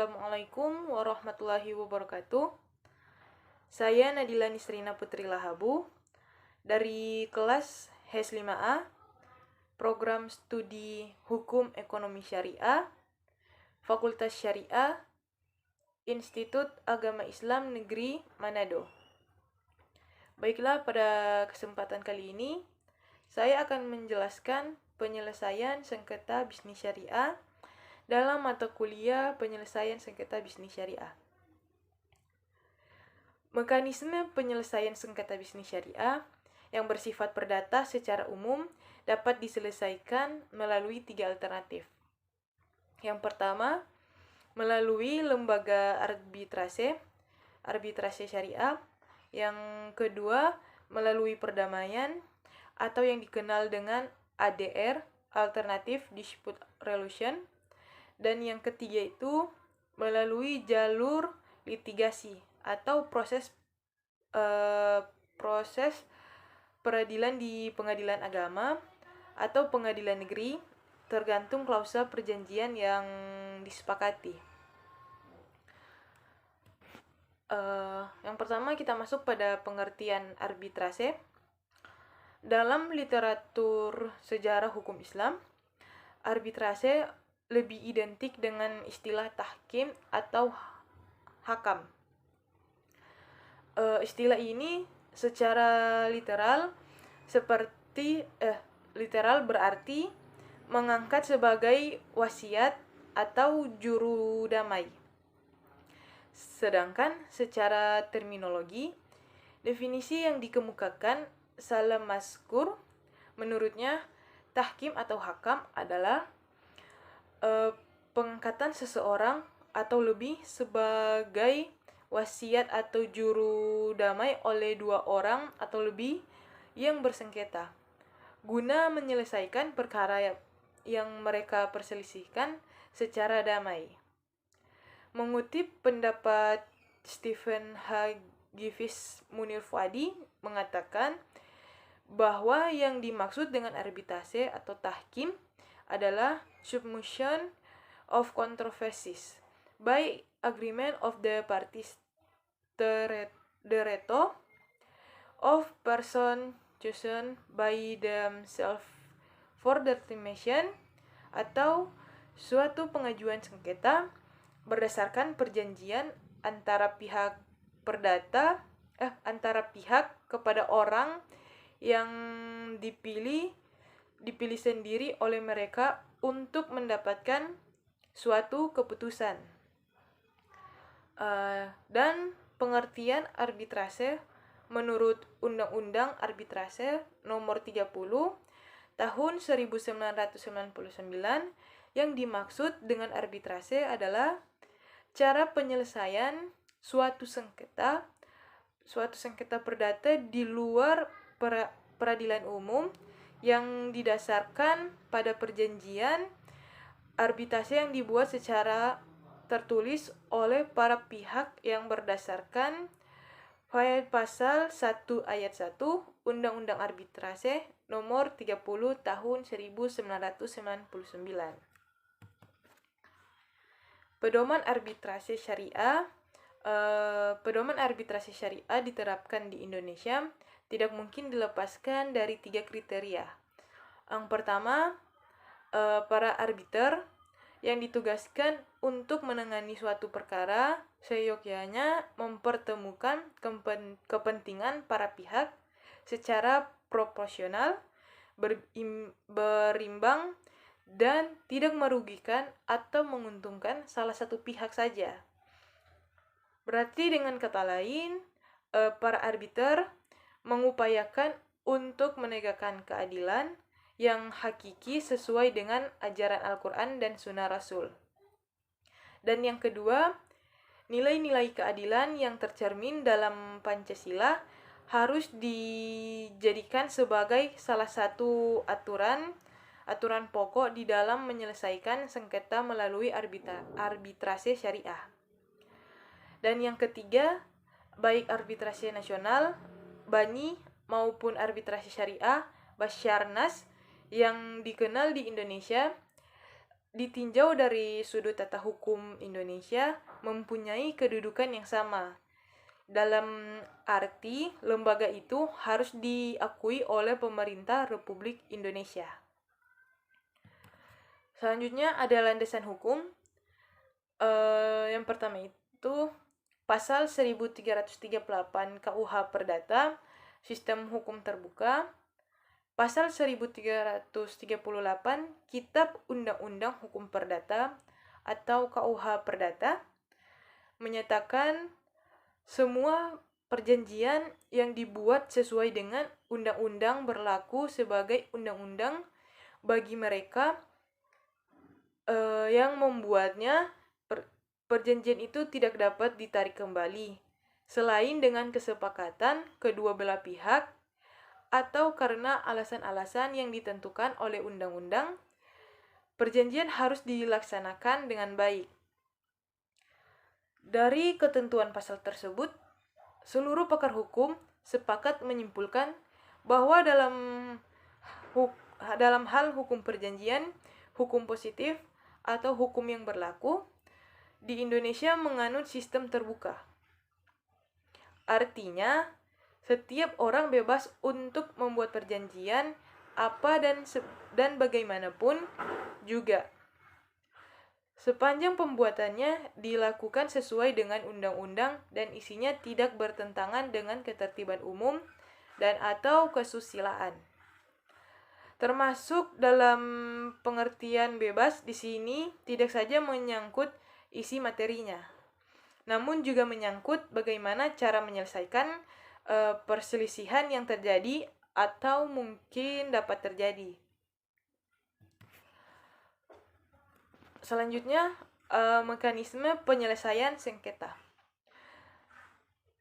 Assalamualaikum warahmatullahi wabarakatuh. Saya Nadila Nisrina Putri Lahabu dari kelas HES 5A, Program Studi Hukum Ekonomi Syariah, Fakultas Syariah, Institut Agama Islam Negeri Manado. Baiklah, pada kesempatan kali ini saya akan menjelaskan penyelesaian sengketa bisnis syariah dalam mata kuliah penyelesaian sengketa bisnis syariah. Mekanisme penyelesaian sengketa bisnis syariah yang bersifat perdata secara umum dapat diselesaikan melalui 3 alternatif. Yang pertama, melalui lembaga arbitrase syariah. Yang kedua, melalui perdamaian atau yang dikenal dengan ADR, Alternative Dispute Resolution. Dan yang ketiga itu melalui jalur litigasi atau proses peradilan di pengadilan agama atau pengadilan negeri, tergantung klausul perjanjian yang disepakati. Yang pertama kita masuk pada pengertian arbitrase. Dalam literatur sejarah hukum Islam, arbitrase lebih identik dengan istilah tahkim atau hakam. Istilah ini secara literal berarti mengangkat sebagai wasiat atau juru damai. Sedangkan secara terminologi, definisi yang dikemukakan Salam Maskur, menurutnya tahkim atau hakam adalah pengangkatan seseorang atau lebih sebagai wasiat atau juru damai oleh 2 orang atau lebih yang bersengketa guna menyelesaikan perkara yang mereka perselisihkan secara damai. Mengutip pendapat Stephen H. Givis Munir Fuadi mengatakan bahwa yang dimaksud dengan arbitrase atau tahkim adalah submission of controversies by agreement of the parties, the reto of person chosen by themselves for determination, atau suatu pengajuan sengketa berdasarkan perjanjian antara pihak kepada orang yang dipilih sendiri oleh mereka untuk mendapatkan suatu keputusan. Dan pengertian arbitrase menurut Undang-Undang Arbitrase Nomor 30 Tahun 1999, yang dimaksud dengan arbitrase adalah cara penyelesaian suatu sengketa perdata di luar peradilan umum yang didasarkan pada perjanjian arbitrase yang dibuat secara tertulis oleh para pihak yang berdasarkan pasal 1 ayat 1 Undang-Undang Arbitrase Nomor 30 Tahun 1999. Pedoman arbitrase syariah. Pedoman arbitrase syariah diterapkan di Indonesia tidak mungkin dilepaskan dari 3 kriteria. Yang pertama, para arbiter yang ditugaskan untuk menangani suatu perkara seyogyanya mempertemukan kepentingan para pihak secara proporsional, berimbang, dan tidak merugikan atau menguntungkan salah satu pihak saja. Berarti dengan kata lain, para arbiter mengupayakan untuk menegakkan keadilan yang hakiki sesuai dengan ajaran Al-Quran dan Sunnah Rasul. Dan yang kedua, nilai-nilai keadilan yang tercermin dalam Pancasila harus dijadikan sebagai salah satu aturan pokok di dalam menyelesaikan sengketa melalui arbitrase syariah. Dan yang ketiga, baik arbitrase nasional, BANI, maupun arbitrase syariah, Basyarnas, yang dikenal di Indonesia ditinjau dari sudut tata hukum Indonesia mempunyai kedudukan yang sama. Dalam arti lembaga itu harus diakui oleh pemerintah Republik Indonesia. Selanjutnya ada landasan hukum. Yang pertama itu pasal 1338 KUH Perdata, Sistem Hukum Terbuka. Pasal 1338 Kitab Undang-Undang Hukum Perdata atau KUH Perdata menyatakan semua perjanjian yang dibuat sesuai dengan undang-undang berlaku sebagai undang-undang bagi mereka yang membuatnya. Perjanjian itu tidak dapat ditarik kembali selain dengan kesepakatan kedua belah pihak atau karena alasan-alasan yang ditentukan oleh undang-undang. Perjanjian harus dilaksanakan dengan baik. Dari ketentuan pasal tersebut, seluruh pakar hukum sepakat menyimpulkan bahwa dalam hal hukum perjanjian, hukum positif, atau hukum yang berlaku, di Indonesia menganut sistem terbuka. Artinya, setiap orang bebas untuk membuat perjanjian apa dan bagaimanapun juga, sepanjang pembuatannya dilakukan sesuai dengan undang-undang dan isinya tidak bertentangan dengan ketertiban umum dan atau kesusilaan. Termasuk dalam pengertian bebas di sini tidak saja menyangkut isi materinya, namun juga menyangkut bagaimana cara menyelesaikan perselisihan yang terjadi atau mungkin dapat terjadi. Selanjutnya, mekanisme penyelesaian sengketa.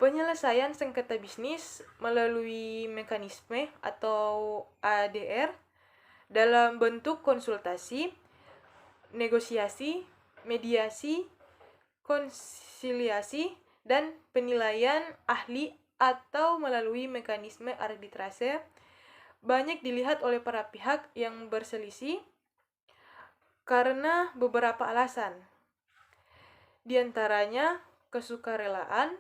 Penyelesaian sengketa bisnis melalui mekanisme atau ADR dalam bentuk konsultasi, negosiasi, mediasi, konsiliasi, dan penilaian ahli atau melalui mekanisme arbitrase banyak dilihat oleh para pihak yang berselisih karena beberapa alasan. Di antaranya kesukarelaan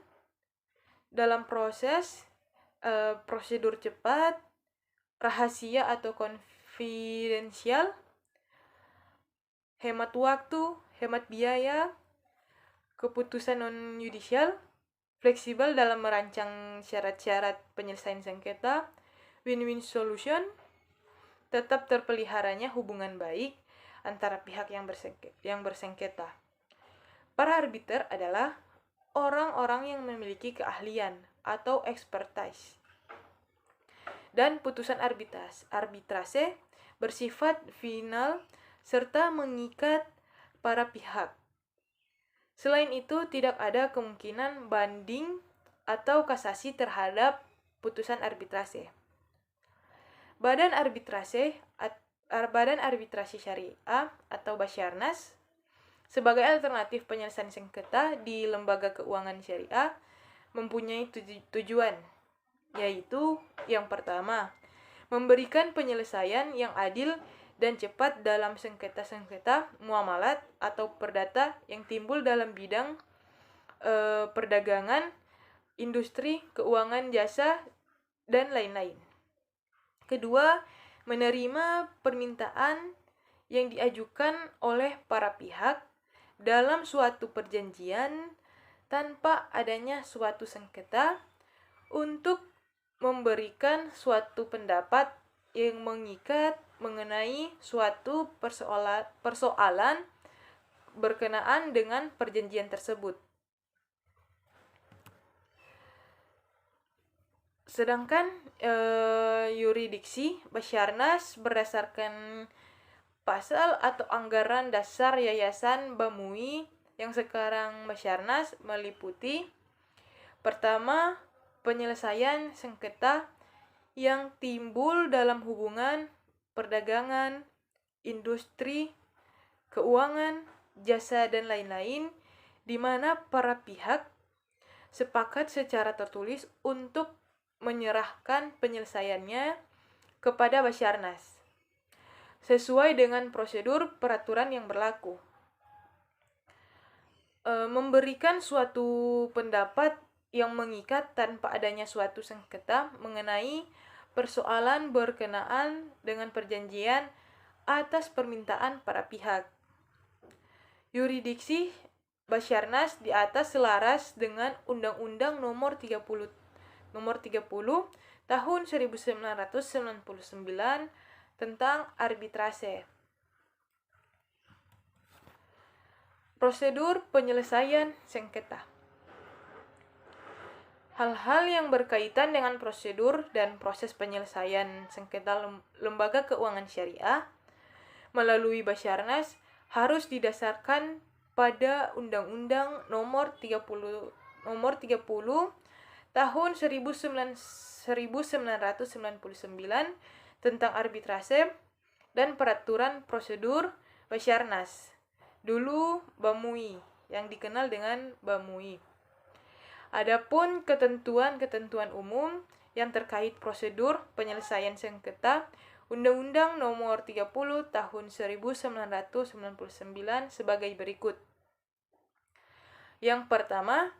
dalam proses, prosedur cepat, rahasia atau konfidensial, hemat waktu, hemat biaya, keputusan non-yudisial, fleksibel dalam merancang syarat-syarat penyelesaian sengketa, win-win solution, tetap terpeliharanya hubungan baik antara pihak yang bersengketa. Para arbiter adalah orang-orang yang memiliki keahlian atau expertise. Dan putusan arbitrase bersifat final serta mengikat para pihak. Selain itu, tidak ada kemungkinan banding atau kasasi terhadap putusan arbitrase. Badan Arbitrase Syariah atau Basyarnas sebagai alternatif penyelesaian sengketa di lembaga keuangan syariah mempunyai tujuan, yaitu yang pertama, memberikan penyelesaian yang adil dan cepat dalam sengketa-sengketa muamalat atau perdata yang timbul dalam bidang perdagangan, industri, keuangan jasa, dan lain-lain. Kedua, menerima permintaan yang diajukan oleh para pihak dalam suatu perjanjian tanpa adanya suatu sengketa untuk memberikan suatu pendapat yang mengikat mengenai suatu persoalan berkenaan dengan perjanjian tersebut. Sedangkan yurisdiksi Basyarnas berdasarkan pasal atau anggaran dasar Yayasan Bamui yang sekarang Basyarnas meliputi pertama, penyelesaian sengketa yang timbul dalam hubungan perdagangan, industri, keuangan, jasa, dan lain-lain, di mana para pihak sepakat secara tertulis untuk menyerahkan penyelesaiannya kepada Basyarnas. sesuai dengan prosedur peraturan yang berlaku. Memberikan suatu pendapat yang mengikat tanpa adanya suatu sengketa mengenai persoalan berkenaan dengan perjanjian atas permintaan para pihak. Yurisdiksi Basarnas di atas selaras dengan Undang-Undang Nomor 30 Tahun 1999 tentang arbitrase. Prosedur penyelesaian sengketa. Hal-hal yang berkaitan dengan prosedur dan proses penyelesaian sengketa lembaga keuangan syariah melalui Basarnas harus didasarkan pada Undang-Undang Nomor 30 Tahun 1999 tentang arbitrase dan peraturan prosedur Basarnas, dulu BAMUI, yang dikenal dengan BAMUI. Adapun ketentuan-ketentuan umum yang terkait prosedur penyelesaian sengketa Undang-Undang Nomor 30 Tahun 1999 sebagai berikut. Yang pertama,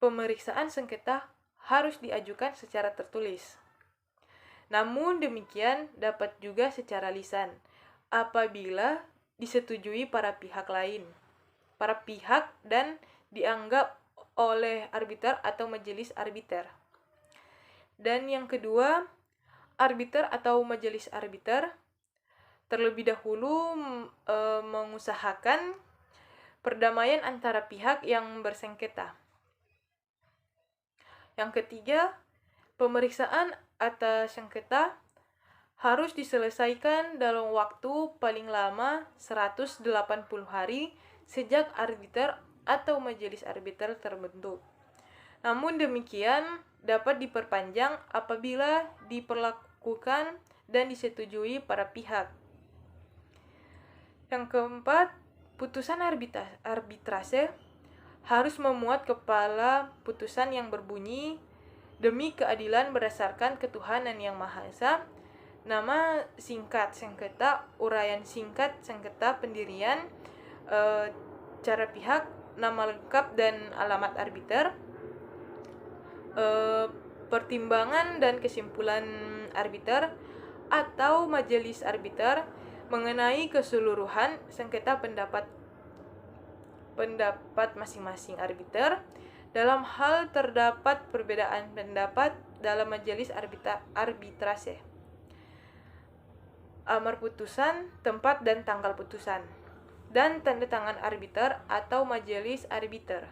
pemeriksaan sengketa harus diajukan secara tertulis. Namun demikian dapat juga secara lisan apabila disetujui para pihak dan dianggap oleh arbiter atau majelis arbiter. Dan yang kedua, arbiter atau majelis arbiter terlebih dahulu mengusahakan perdamaian antara pihak yang bersengketa. Yang ketiga, pemeriksaan atas sengketa harus diselesaikan dalam waktu paling lama 180 hari sejak arbiter atau majelis arbiter terbentuk. Namun demikian dapat diperpanjang apabila diperlakukan dan disetujui para pihak. Yang keempat, putusan arbitrase harus memuat kepala putusan yang berbunyi demi keadilan berdasarkan ketuhanan yang Maha Esa, nama singkat sengketa, uraian singkat sengketa, pendirian, cara pihak, nama lengkap dan alamat arbiter, pertimbangan dan kesimpulan arbiter atau majelis arbiter mengenai keseluruhan sengketa pendapat masing-masing arbiter dalam hal terdapat perbedaan pendapat dalam majelis arbitrase. Amar putusan, tempat dan tanggal putusan, dan tanda tangan arbiter atau majelis arbiter.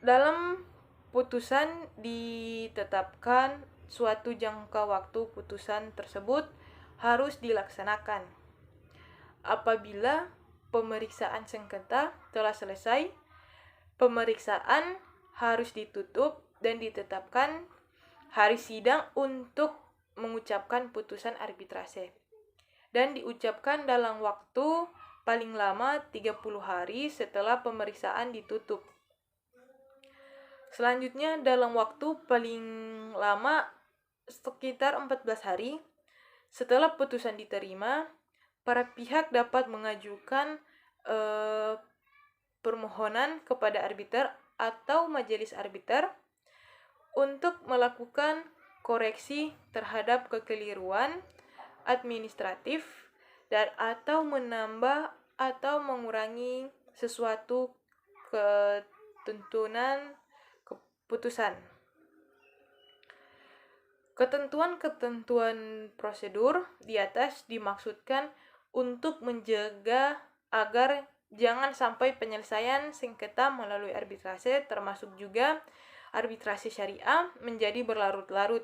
Dalam putusan ditetapkan suatu jangka waktu putusan tersebut harus dilaksanakan. Apabila pemeriksaan sengketa telah selesai, pemeriksaan harus ditutup dan ditetapkan hari sidang untuk mengucapkan putusan arbitrase. Dan diucapkan dalam waktu paling lama 30 hari setelah pemeriksaan ditutup. Selanjutnya dalam waktu paling lama sekitar 14 hari setelah putusan diterima, para pihak dapat mengajukan permohonan kepada arbiter atau majelis arbiter untuk melakukan koreksi terhadap kekeliruan administratif dan atau menambah atau mengurangi sesuatu ketentuan keputusan. Ketentuan-ketentuan prosedur di atas dimaksudkan untuk menjaga agar jangan sampai penyelesaian sengketa melalui arbitrase, termasuk juga arbitrase syariah, menjadi berlarut-larut.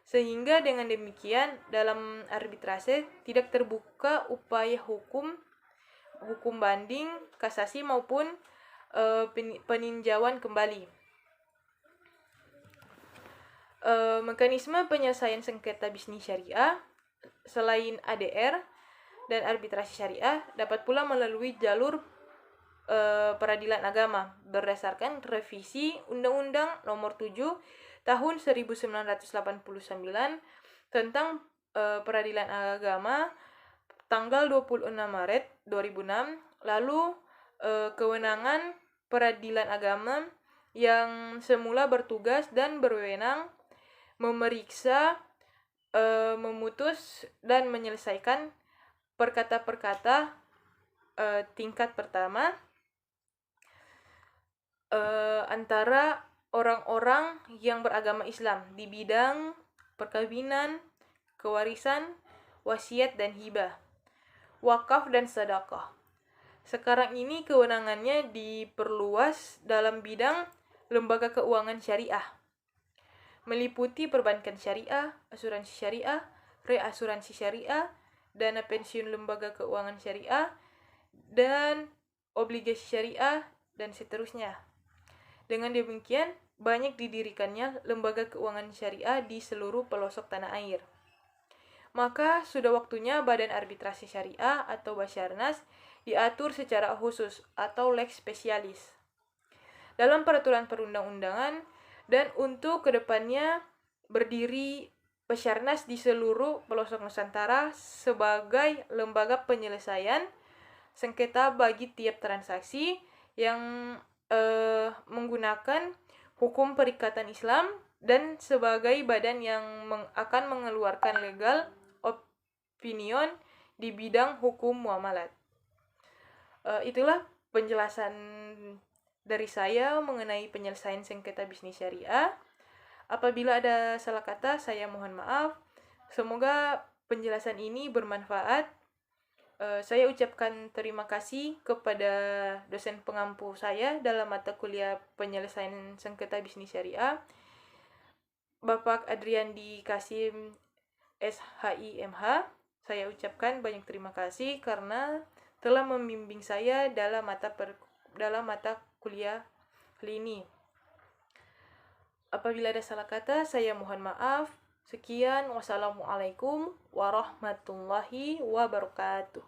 Sehingga dengan demikian dalam arbitrase tidak terbuka upaya hukum banding, kasasi maupun peninjauan kembali. Mekanisme penyelesaian sengketa bisnis syariah selain ADR dan arbitrase syariah dapat pula melalui jalur peradilan agama berdasarkan revisi Undang-Undang Nomor 7 Tahun 1989 tentang peradilan agama tanggal 26 Maret 2006. Lalu kewenangan peradilan agama yang semula bertugas dan berwenang memeriksa, memutus, dan menyelesaikan perkata-perkata tingkat pertama antara orang-orang yang beragama Islam di bidang perkawinan, kewarisan, wasiat dan hibah, wakaf dan sedekah. Sekarang ini kewenangannya diperluas dalam bidang lembaga keuangan syariah, meliputi perbankan syariah, asuransi syariah, reasuransi syariah, dana pensiun lembaga keuangan syariah, dan obligasi syariah, dan seterusnya. Dengan demikian, banyak didirikannya lembaga keuangan syariah di seluruh pelosok tanah air. Maka sudah waktunya Badan Arbitrasi Syariah atau Basyarnas diatur secara khusus atau lex specialis dalam peraturan perundang-undangan, dan untuk kedepannya berdiri Basyarnas di seluruh pelosok Nusantara sebagai lembaga penyelesaian sengketa bagi tiap transaksi yang menggunakan hukum perikatan Islam, dan sebagai badan yang akan mengeluarkan legal opinion di bidang hukum muamalat. Itulah penjelasan dari saya mengenai penyelesaian sengketa bisnis syariah. Apabila ada salah kata, saya mohon maaf. Semoga penjelasan ini bermanfaat. Saya ucapkan terima kasih kepada dosen pengampu saya dalam mata kuliah penyelesaian sengketa bisnis syariah, Bapak Adriandi Kasim SHIMH. Saya ucapkan banyak terima kasih karena telah membimbing saya dalam mata kuliah kali ini. Apabila ada salah kata, saya mohon maaf. Sekian, wassalamualaikum warahmatullahi wabarakatuh.